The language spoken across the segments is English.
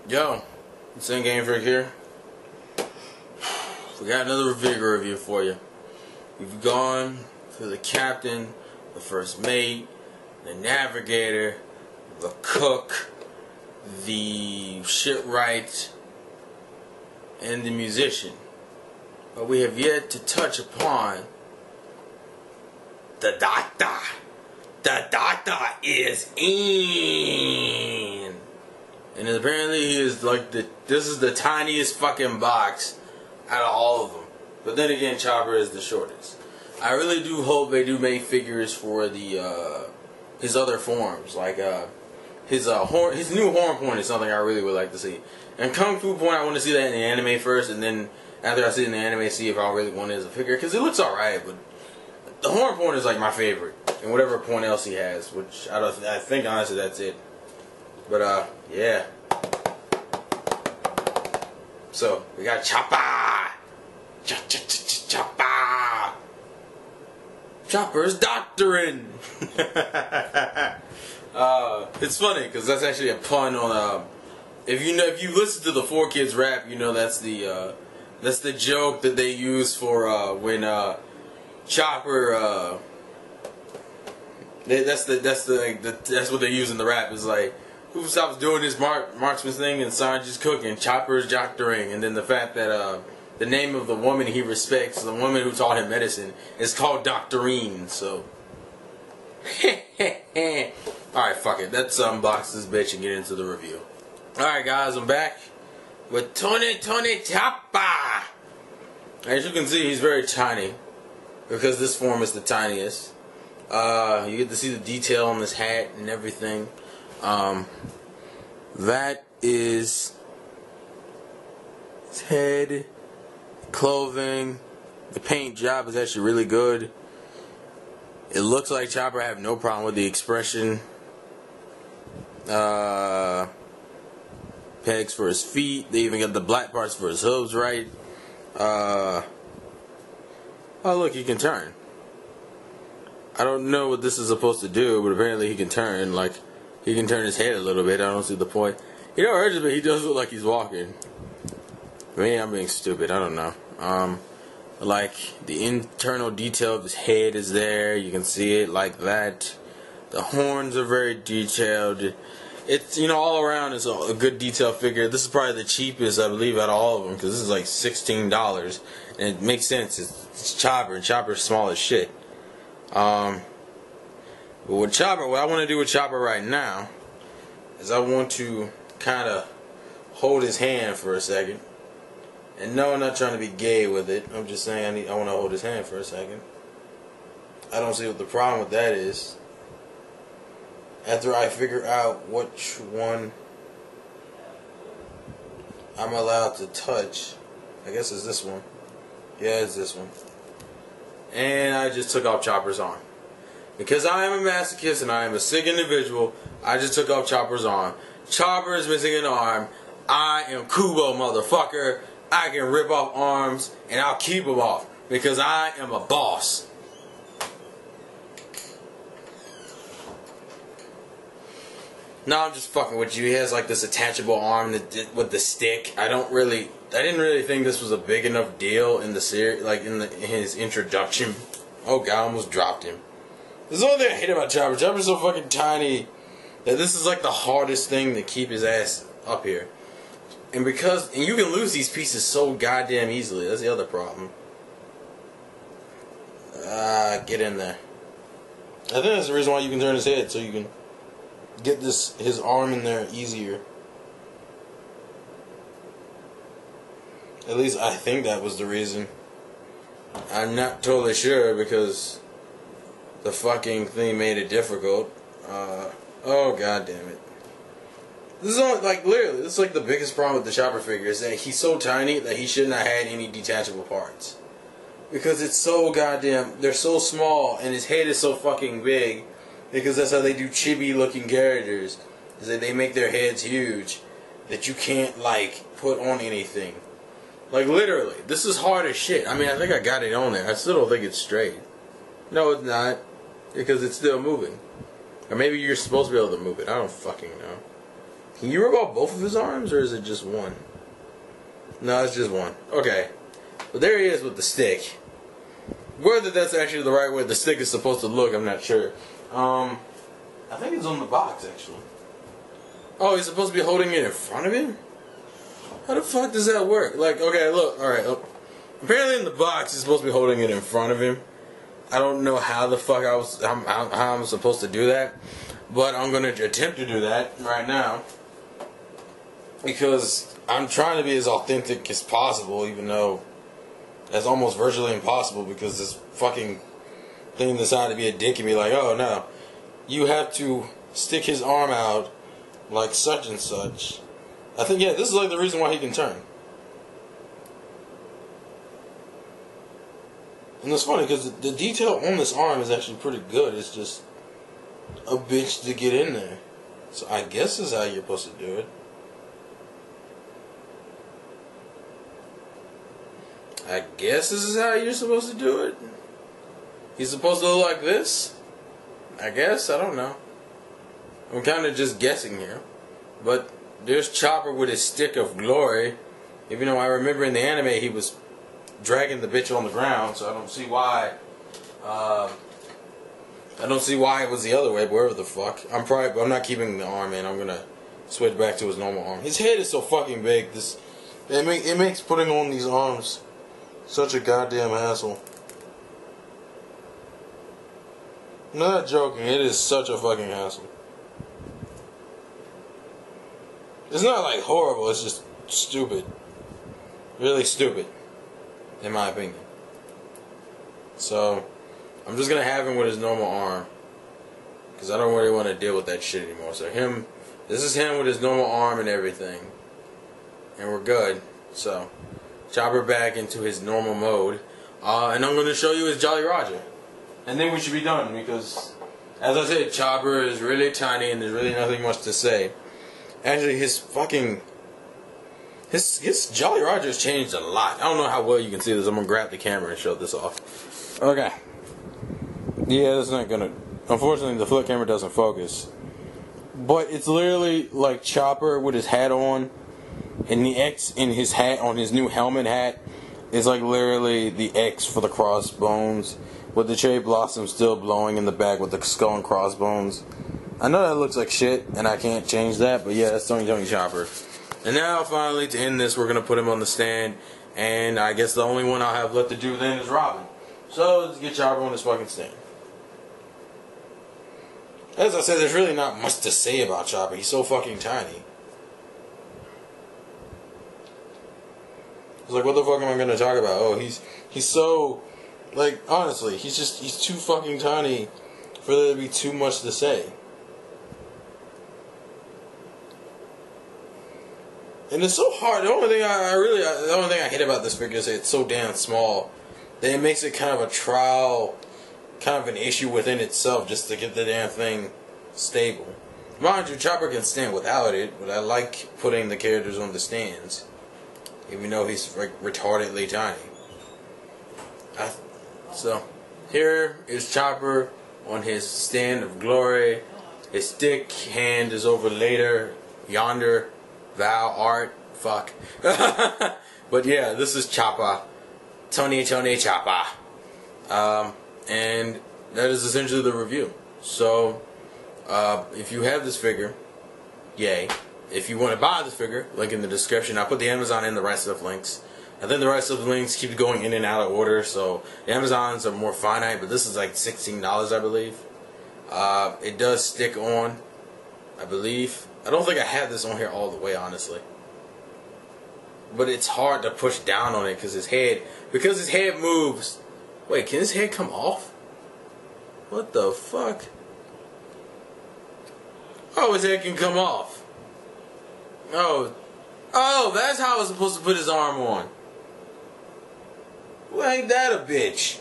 Yo, it's Game Freak here. We got another Vigor review for you. We've gone for the captain, the first mate, the navigator, the cook, the shipwright, and the musician. But we have yet to touch upon the doctor. The doctor is in. And apparently he is like this is the tiniest fucking box out of all of them. But then again, Chopper is the shortest. I really do hope they do make figures for the his other forms, like his new horn point is something I really would like to see. And Kung Fu point, I want to see that in the anime first, and then after I see it in the anime, see if I really want it as a figure, because it looks alright. But the horn point is like my favorite, and whatever point else he has, which I think honestly that's it. But yeah. So we got Chopper. Chopper. Chopper's doctoring. It's funny because that's actually a pun on if you listen to the 4Kids rap, you know that's the joke that they use for when Chopper that's what they use in the rap. Is like, who stops doing his marksman thing and Sanji's cooking, Chopper's doctoring. And then the fact that the name of the woman he respects, the woman who taught him medicine, is called Doctorine. So alright, fuck it, let's unbox this bitch and get into the review. Alright guys, I'm back with Tony Chopper. As you can see, he's very tiny, because this form is the tiniest. You get to see the detail on this hat and everything. That is his head, clothing. The paint job is actually really good. It looks like Chopper. I have no problem with the expression. Pegs for his feet. They even got the black parts for his hooves right. Oh look, he can turn. I don't know what this is supposed to do, but apparently he can turn. Like, he can turn his head a little bit. I don't see the point. You know, originally he does look like he's walking. Maybe I'm being stupid. I don't know. Like, the internal detail of his head is there. You can see it like that. The horns are very detailed. It's, you know, all around is a good detail figure. This is probably the cheapest, I believe, out of all of them, because this is like $16. And it makes sense. It's Chopper, and Chopper's small as shit. But with Chopper, what I want to do with Chopper right now is I want to kind of hold his hand for a second. And no, I'm not trying to be gay with it. I'm just saying I want to hold his hand for a second. I don't see what the problem with that is. After I figure out which one I'm allowed to touch, I guess it's this one. Yeah, it's this one. And I just took off Chopper's arm. Because I am a masochist and I am a sick individual, I just took off Chopper's arm. Chopper is missing an arm. I am Kubo, motherfucker. I can rip off arms and I'll keep them off. Because I am a boss. No, I'm just fucking with you. He has like this attachable arm with the stick. I didn't really think this was a big enough deal in the series, like in his introduction. Oh god, I almost dropped him. This is the only thing I hate about Chopper. Chopper's so fucking tiny that this is like the hardest thing to keep his ass up here. And you can lose these pieces so goddamn easily. That's the other problem. Get in there. I think that's the reason why you can turn his head, so you can get his arm in there easier. At least I think that was the reason. I'm not totally sure because the fucking thing made it difficult. Oh god damn it. This is like literally, this is like the biggest problem with the Chopper figure is that he's so tiny that he shouldn't have had any detachable parts. Because it's so goddamn, they're so small and his head is so fucking big. Because that's how they do chibi looking characters. Is that they make their heads huge that you can't like put on anything. Like literally, this is hard as shit. I mean, I think I got it on there. I still don't think it's straight. No, it's not. Because it's still moving. Or maybe you're supposed to be able to move it. I don't fucking know. Can you rip off both of his arms, or is it just one? No, it's just one. Okay. But there he is with the stick. Whether that's actually the right way the stick is supposed to look, I'm not sure. I think it's on the box, actually. Oh, he's supposed to be holding it in front of him? How the fuck does that work? Like, okay, look, alright, look. Apparently in the box, he's supposed to be holding it in front of him. I don't know how the fuck how I'm supposed to do that. But I'm going to attempt to do that right now. Because I'm trying to be as authentic as possible, even though that's almost virtually impossible because this fucking thing decided to be a dick and be like, oh no, you have to stick his arm out like such and such. I think, yeah, this is like the reason why he can turn. And it's funny because the detail on this arm is actually pretty good. It's just a bitch to get in there. So I guess this is how you're supposed to do it. I guess this is how you're supposed to do it. He's supposed to look like this? I guess, I don't know. I'm kind of just guessing here. But there's Chopper with his stick of glory. Even though I remember in the anime he was dragging the bitch on the ground, so I don't see why. I don't see why it was the other way, but wherever the fuck. I'm not keeping the arm in. I'm gonna switch back to his normal arm. His head is so fucking big. It makes putting on these arms such a goddamn hassle. I'm not joking. It is such a fucking hassle. It's not like horrible. It's just stupid. Really stupid, in my opinion. So I'm just gonna have him with his normal arm, because I don't really want to deal with that shit anymore. So this is him with his normal arm and everything, and we're good. So Chopper back into his normal mode, and I'm going to show you his Jolly Roger, and then we should be done, because as I said, Chopper is really tiny and there's really nothing much to say. Actually, his Jolly Roger's changed a lot. I don't know how well you can see this. I'm going to grab the camera and show this off. Okay. Yeah, that's not going to... Unfortunately, the flip camera doesn't focus. But it's literally like Chopper with his hat on, and the X in his hat, on his new helmet hat, is like literally the X for the crossbones, with the cherry blossom still blowing in the back with the skull and crossbones. I know that looks like shit, and I can't change that, but yeah, that's Tony Chopper. And now, finally, to end this, we're going to put him on the stand, and I guess the only one I'll have left to do then is Robin. So, let's get Chopper on this fucking stand. As I said, there's really not much to say about Chopper. He's so fucking tiny. It's like, what the fuck am I going to talk about? Oh, he's so, like, honestly, he's too fucking tiny for there to be too much to say. And it's so hard. The only thing I hate about this figure is that it's so damn small that it makes it kind of a trial, kind of an issue within itself just to get the damn thing stable. Mind you, Chopper can stand without it, but I like putting the characters on the stands, even though he's like retardedly tiny. So here is Chopper on his stand of glory. His stick hand is over yonder. Val art, fuck. But yeah, this is Chopper. Tony Chopper. And that is essentially the review. So, if you have this figure, yay. If you want to buy this figure, link in the description. I'll put the Amazon and the rest of the links. I think the rest of the links keep going in and out of order, so the Amazons are more finite, but this is like $16, I believe. It does stick on, I believe. I don't think I have this on here all the way, honestly. But it's hard to push down on it because his head moves. Wait, can his head come off? What the fuck? Oh, his head can come off. Oh, that's how I was supposed to put his arm on. Well, ain't that a bitch?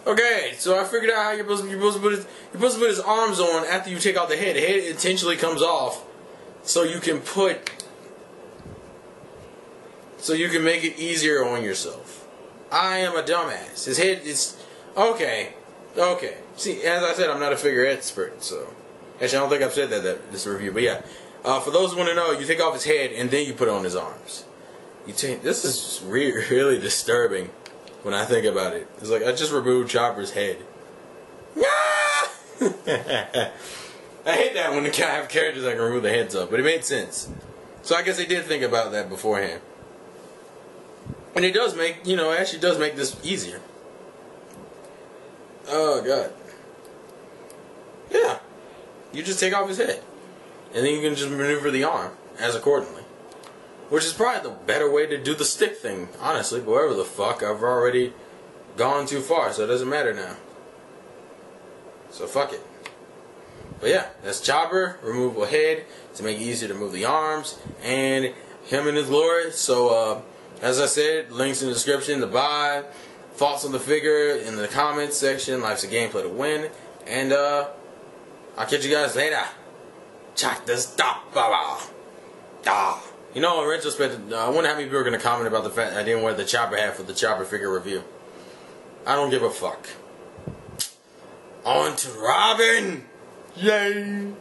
Okay, so I figured out how you're supposed to put his arms on after you take out the head. The head intentionally comes off. So you can make it easier on yourself. I am a dumbass. His head is okay. See, as I said, I'm not a figure expert, so actually I don't think I've said that this review, but yeah, For those who want to know, you take off his head and then you put on his arms. This is really disturbing when I think about it. It's like I just removed Chopper's head. I hate that when I have characters I can remove the heads of, but it made sense. So I guess they did think about that beforehand. And it does make, it actually does make this easier. Oh, God. Yeah. You just take off his head. And then you can just maneuver the arm as accordingly. Which is probably the better way to do the stick thing, honestly. But whatever the fuck, I've already gone too far, so it doesn't matter now. So fuck it. But yeah, that's Chopper, removable head, to make it easier to move the arms, and him in his glory. So, as I said, links in the description to buy, thoughts on the figure in the comments section, life's a gameplay to win, and I'll catch you guys later. Check this stop, baba. In retrospect, I wonder how many people are going to comment about the fact I didn't wear the Chopper hat for the Chopper figure review. I don't give a fuck. On to Robin! Yay!